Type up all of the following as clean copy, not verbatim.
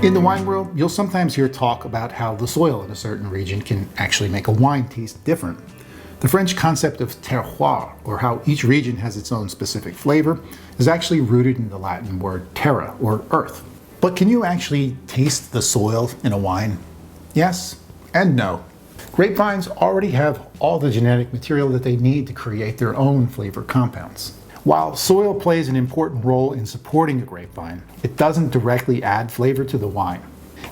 In the wine world, you'll sometimes hear talk about how the soil in a certain region can actually make a wine taste different. The French concept of terroir, or how each region has its own specific flavor, is actually rooted in the Latin word terra, or earth. But can you actually taste the soil in a wine? Yes and no. Grapevines already have all the genetic material that they need to create their own flavor compounds. While soil plays an important role in supporting a grapevine, it doesn't directly add flavor to the wine.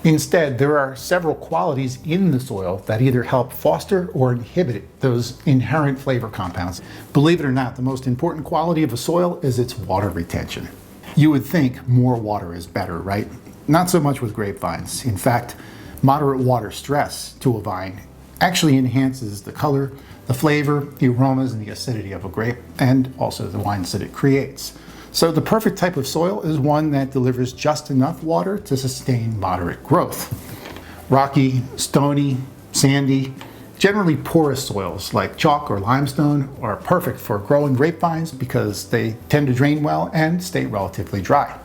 Instead, there are several qualities in the soil that either help foster or inhibit those inherent flavor compounds. Believe it or not, the most important quality of a soil is its water retention. You would think more water is better, right? Not so much with grapevines. In fact, moderate water stress to a vine actually enhances the color, the flavor, the aromas, and the acidity of a grape, and also the wines that it creates. So the perfect type of soil is one that delivers just enough water to sustain moderate growth. Rocky, stony, sandy, generally porous soils like chalk or limestone are perfect for growing grapevines because they tend to drain well and stay relatively dry.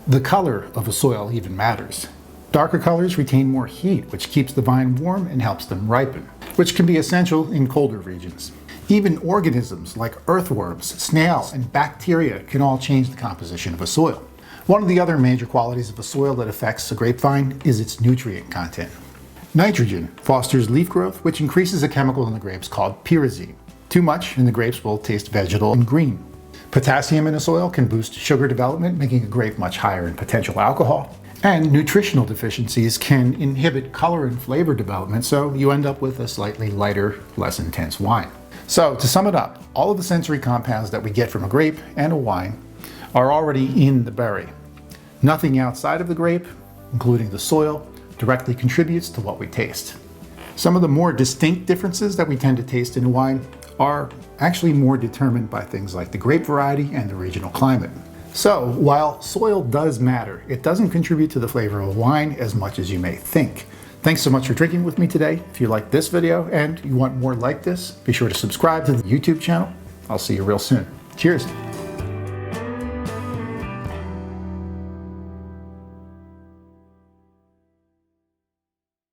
The color of a soil even matters. Darker colors retain more heat, which keeps the vine warm and helps them ripen, which can be essential in colder regions. Even organisms like earthworms, snails, and bacteria can all change the composition of a soil. One of the other major qualities of a soil that affects a grapevine is its nutrient content. Nitrogen fosters leaf growth, which increases a chemical in the grapes called pyrazine. Too much and the grapes will taste vegetal and green. Potassium in a soil can boost sugar development, making a grape much higher in potential alcohol. And nutritional deficiencies can inhibit color and flavor development, so you end up with a slightly lighter, less intense wine. So to sum it up, all of the sensory compounds that we get from a grape and a wine are already in the berry. Nothing outside of the grape, including the soil, directly contributes to what we taste. Some of the more distinct differences that we tend to taste in a wine are actually more determined by things like the grape variety and the regional climate. So while soil does matter, it doesn't contribute to the flavor of a wine as much as you may think. Thanks so much for drinking with me today. If you liked this video and you want more like this, be sure to subscribe to the YouTube channel. I'll see you real soon. Cheers.